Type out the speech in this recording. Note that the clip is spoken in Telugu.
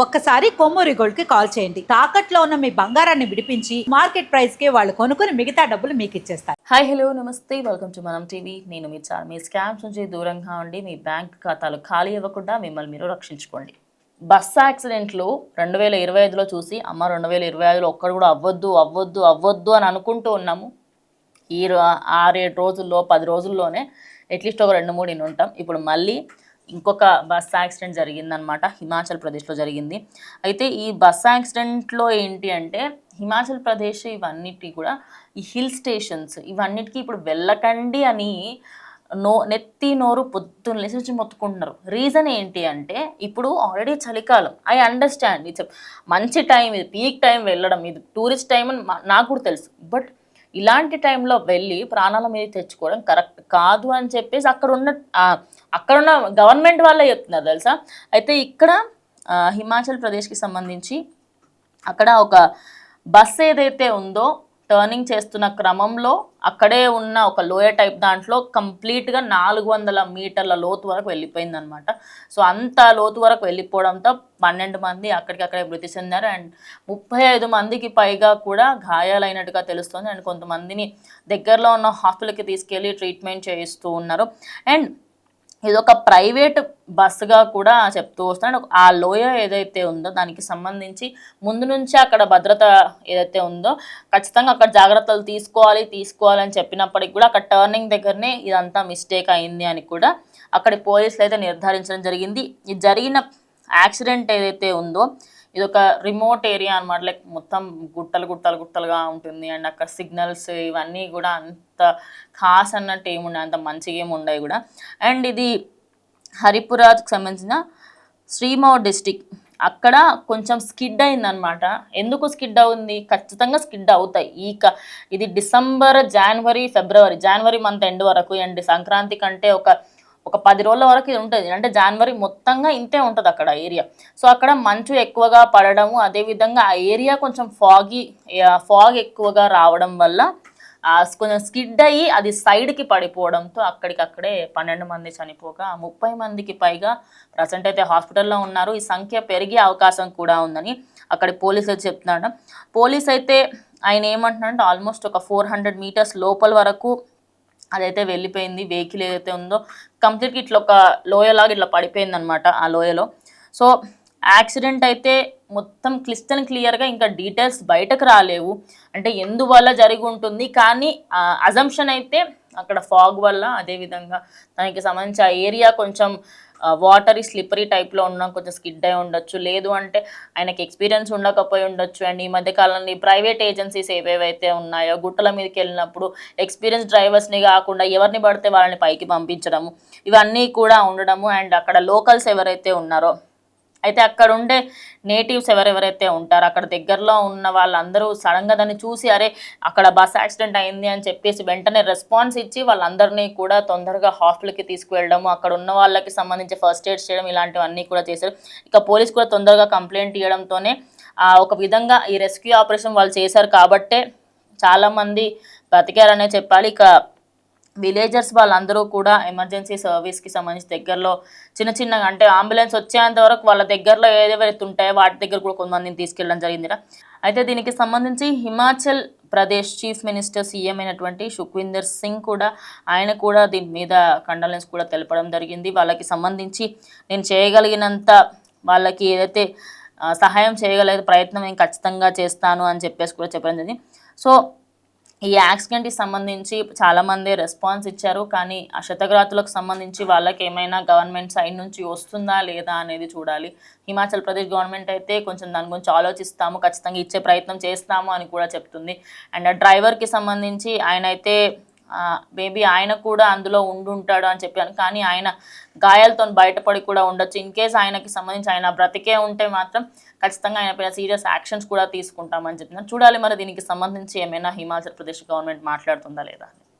ఒక్కసారి కొమ్మూరి గోల్డ్ కి కాల్ చేయండి. తాకట్లో ఉన్న మీ బంగారాన్ని విడిపించి మార్కెట్ ప్రైస్ కి వాళ్ళు కొనుక్కుని మిగతా డబ్బులు మీకు ఇచ్చేస్తారు. హాయ్ హలో నమస్తే, వెల్కమ్ టు మనం టీవీ. నేను మీ స్కామ్స్ నుంచి దూరంగా ఉండి మీ బ్యాంక్ ఖాతాలు ఖాళీ అవ్వకుండా మిమ్మల్ని మీరు రక్షించుకోండి. బస్సు యాక్సిడెంట్లు 2025లో చూసి అమ్మ 2025లో ఒక్కడు కూడా అవ్వద్దు అవ్వద్దు అవ్వద్దు అని అనుకుంటూ ఉన్నాము. ఈ 6-7 రోజుల్లో 10 రోజుల్లోనే అట్లీస్ట్ ఒక 2-3 ఇన్ని ఉంటాం. ఇప్పుడు మళ్ళీ ఇంకొక బస్ యాక్సిడెంట్ జరిగిందనమాట, హిమాచల్ ప్రదేశ్లో జరిగింది. అయితే ఈ బస్ యాక్సిడెంట్లో ఏంటి అంటే హిమాచల్ ప్రదేశ్ ఇవన్నిటి కూడా ఈ హిల్ స్టేషన్స్ ఇవన్నిటికీ ఇప్పుడు వెళ్ళకండి అని నెత్తి నోరు పొద్దున్న లేసి వచ్చి మొత్తుకుంటున్నారు. రీజన్ ఏంటి అంటే ఇప్పుడు ఆల్రెడీ చలికాలం. ఐ అండర్స్టాండ్, ఇట్స్ మంచి టైం, ఇది పీక్ టైం వెళ్ళడం, ఇది టూరిస్ట్ టైం అని నాకు కూడా తెలుసు. బట్ ఇలాంటి టైంలో వెళ్ళి ప్రాణాల మీద తెచ్చుకోవడం కరెక్ట్ కాదు అని చెప్పేసి అక్కడున్న గవర్నమెంట్ వాళ్ళే చెప్తున్నారు తెలుసా. అయితే ఇక్కడ హిమాచల్ ప్రదేశ్కి సంబంధించి అక్కడ ఒక బస్ ఏదైతే ఉందో టర్నింగ్ చేస్తున్న క్రమంలో అక్కడే ఉన్న ఒక లోయ టైప్ దాంట్లో కంప్లీట్గా 400 మీటర్ల లోతు వరకు వెళ్ళిపోయిందనమాట. సో అంత లోతు వరకు వెళ్ళిపోవడంతో 12 మంది అక్కడికక్కడే మృతి చెందారు అండ్ 35 మందికి పైగా కూడా గాయాలైనట్టుగా తెలుస్తుంది. అండ్ కొంతమందిని దగ్గరలో ఉన్న హాస్పిటల్కి తీసుకెళ్ళి ట్రీట్మెంట్ చేయిస్తూ ఉన్నారు. అండ్ ఇది ఒక ప్రైవేట్ బస్సుగా కూడా చెప్తూ వస్తున్నాడు. ఆ లోయ ఏదైతే ఉందో దానికి సంబంధించి ముందు నుంచి అక్కడ భద్రత ఏదైతే ఉందో ఖచ్చితంగా అక్కడ జాగ్రత్తలు తీసుకోవాలని చెప్పినప్పటికి కూడా అక్కడ టర్నింగ్ దగ్గరనే ఇదంతా మిస్టేక్ అయింది అని కూడా అక్కడి పోలీసులు అయితే నిర్ధారించడం జరిగింది. ఇది జరిగిన యాక్సిడెంట్ ఏదైతే ఉందో ఇది ఒక రిమోట్ ఏరియా అనమాట. లైక్ మొత్తం గుట్టలుగా ఉంటుంది. అండ్ అక్కడ సిగ్నల్స్ ఇవన్నీ కూడా అంత ఖాస్ అన్నట్టు ఏముండే, అంత మంచిగా ఏమి ఉండవు కూడా. అండ్ ఇది హరిపురాకి సంబంధించిన శ్రీమౌర్ డిస్టిక్. అక్కడ కొంచెం స్కిడ్ అయిందనమాట. ఎందుకు స్కిడ్ అవుంది? ఖచ్చితంగా స్కిడ్ అవుతాయి. ఇది డిసెంబర్, జనవరి మంత్ ఎండ్ వరకు అండ్ సంక్రాంతి కంటే ఒక 10 రోజుల వరకు ఇది ఉంటుంది. అంటే జనవరి మొత్తంగా ఇంతే ఉంటుంది అక్కడ ఏరియా. సో అక్కడ మంచు ఎక్కువగా పడడము, అదేవిధంగా ఆ ఏరియా కొంచెం ఫాగ్ ఎక్కువగా రావడం వల్ల కొంచెం స్కిడ్ అయ్యి అది సైడ్కి పడిపోవడంతో అక్కడికక్కడే 12 మంది చనిపోగా 30 మందికి పైగా ప్రజెంట్ అయితే హాస్పిటల్లో ఉన్నారు. ఈ సంఖ్య పెరిగే అవకాశం కూడా ఉందని అక్కడి పోలీసులు చెప్తున్నాడు. పోలీస్ అయితే ఆయన ఏమంటున్నాడంటే ఆల్మోస్ట్ ఒక 400 మీటర్స్ లోపల వరకు అదైతే వెళ్ళిపోయింది. వెహికల్ ఏదైతే ఉందో కంప్లీట్గా ఇట్లా ఒక లోయలాగా ఇట్లా పడిపోయింది అనమాట ఆ లోయలో. సో యాక్సిడెంట్ అయితే మొత్తం క్లియర్గా ఇంకా డీటెయిల్స్ బయటకు రాలేవు. అంటే ఎందువల్ల జరిగి ఉంటుంది, కానీ అజంప్షన్ అయితే అక్కడ ఫాగ్ వల్ల, అదేవిధంగా దానికి సంబంధించి ఆ ఏరియా కొంచెం వాటరీ స్లిప్పరీ టైప్లో ఉన్న కొంచెం స్కిడ్ అయి ఉండొచ్చు, లేదు అంటే ఆయనకి ఎక్స్పీరియన్స్ ఉండకపోయి ఉండొచ్చు. అండ్ ఈ మధ్యకాలంలో ప్రైవేట్ ఏజెన్సీస్ ఏవేవైతే ఉన్నాయో గుట్టల మీదకి వెళ్ళినప్పుడు ఎక్స్పీరియన్స్ డ్రైవర్స్ని కాకుండా ఎవరిని పడితే వాళ్ళని పైకి పంపించడము, ఇవన్నీ కూడా ఉండడము. అండ్ అక్కడ లోకల్స్ ఎవరైతే ఉన్నారో, అయితే అక్కడ ఉండే నేటివ్స్ ఎవరెవరైతే ఉంటారో అక్కడ దగ్గరలో ఉన్న వాళ్ళందరూ సడన్గా దాన్ని చూసి అరే అక్కడ బస్ యాక్సిడెంట్ అయింది అని చెప్పేసి వెంటనే రెస్పాన్స్ ఇచ్చి వాళ్ళందరినీ కూడా తొందరగా హాస్పిటల్కి తీసుకువెళ్ళడము, అక్కడ ఉన్న వాళ్ళకి సంబంధించి ఫస్ట్ ఎయిడ్స్ చేయడం, ఇలాంటివన్నీ కూడా చేశారు. ఇక పోలీస్ కూడా తొందరగా కంప్లైంట్ ఇవ్వడంతోనే ఒక విధంగా ఈ రెస్క్యూ ఆపరేషన్ వాళ్ళు చేశారు కాబట్టే చాలామంది బ్రతికారనే చెప్పాలి. ఇక విలేజర్స్ వాళ్ళందరూ కూడా ఎమర్జెన్సీ సర్వీస్కి సంబంధించి దగ్గరలో చిన్నగా అంటే అంబులెన్స్ వచ్చేంత వరకు వాళ్ళ దగ్గరలో ఏదైతే ఉంటాయో వాటి దగ్గర కూడా కొంతమందిని తీసుకెళ్ళడం జరిగింది. అయితే దీనికి సంబంధించి Himachal Pradesh chief minister CM అయినటువంటి సుఖ్వీందర్ సింగ్ కూడా ఆయన కూడా దీని మీద కండోలెన్స్ కూడా తెలపడం జరిగింది. వాళ్ళకి సంబంధించి నేను చేయగలిగినంత వాళ్ళకి ఏదైతే సహాయం చేయగలిగే ప్రయత్నం నేను ఖచ్చితంగా చేస్తాను అని చెప్పేసి కూడా చెప్పడం జరిగింది. సో ఈ యాక్సిడెంట్కి సంబంధించి చాలామంది రెస్పాన్స్ ఇచ్చారు, కానీ ఆ క్షతగాత్రులకు సంబంధించి వాళ్ళకి ఏమైనా గవర్నమెంట్ సైడ్ నుంచి వస్తుందా లేదా అనేది చూడాలి. హిమాచల్ ప్రదేశ్ గవర్నమెంట్ అయితే కొంచెం దాని గురించి ఆలోచిస్తాము, ఖచ్చితంగా ఇచ్చే ప్రయత్నం చేస్తాము అని కూడా చెప్తుంది. అండ్ ఆ డ్రైవర్కి సంబంధించి ఆయన అయితే మేబీ ఆయన కూడా అందులో ఉండుంటాడు అని చెప్పాను, కానీ ఆయన గాయాలతో బయటపడి కూడా ఉండొచ్చు. ఇన్ కేస్ ఆయనకి సంబంధించి ఆయన బ్రతికే ఉంటే మాత్రం ఖచ్చితంగా ఆయన పైన సీరియస్ యాక్షన్స్ కూడా తీసుకుంటామని చెప్తున్నారు. చూడాలి మరి దీనికి సంబంధించి ఏమైనా హిమాచల్ ప్రదేశ్ గవర్నమెంట్ మాట్లాడుతుందా లేదా.